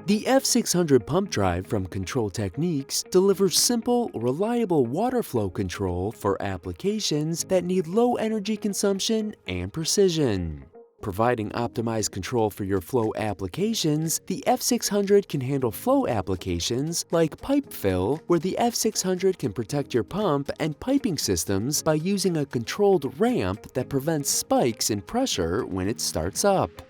The F600 Pump Drive from Control Techniques delivers simple, reliable water flow control for applications that need low energy consumption and precision. Providing optimized control for your flow applications, the F600 can handle flow applications like pipe fill, where the F600 can protect your pump and piping systems by using a controlled ramp that prevents spikes in pressure when it starts up.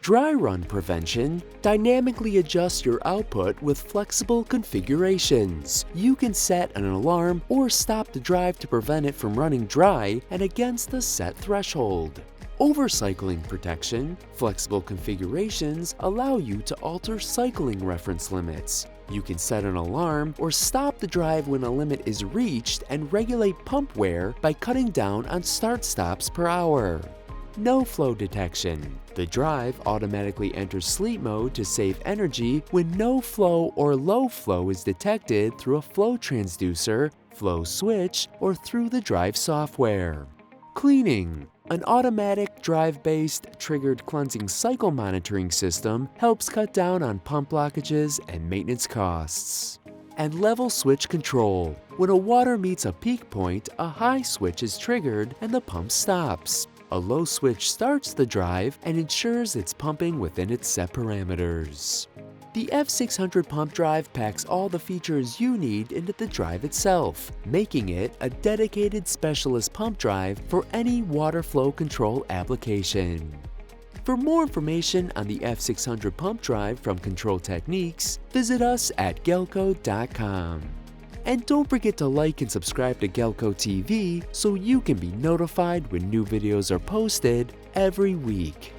Dry run prevention dynamically adjusts your output with flexible configurations. You can set an alarm or stop the drive to prevent it from running dry and against the set threshold. Overcycling protection, flexible configurations allow you to alter cycling reference limits. You can set an alarm or stop the drive when a limit is reached and regulate pump wear by cutting down on start-stops per hour. No flow detection. The drive automatically enters sleep mode to save energy when no flow or low flow is detected through a flow transducer, flow switch, or through the drive software. Cleaning. An automatic drive-based triggered cleansing cycle monitoring system helps cut down on pump blockages and maintenance costs. And level switch control. When a water meets a peak point, a high switch is triggered and the pump stops. A low switch starts the drive and ensures it's pumping within its set parameters. The F600 Pump Drive packs all the features you need into the drive itself, making it a dedicated specialist pump drive for any water flow control application. For more information on the F600 Pump Drive from Control Techniques, visit us at galco.com. And don't forget to like and subscribe to Galco TV so you can be notified when new videos are posted every week.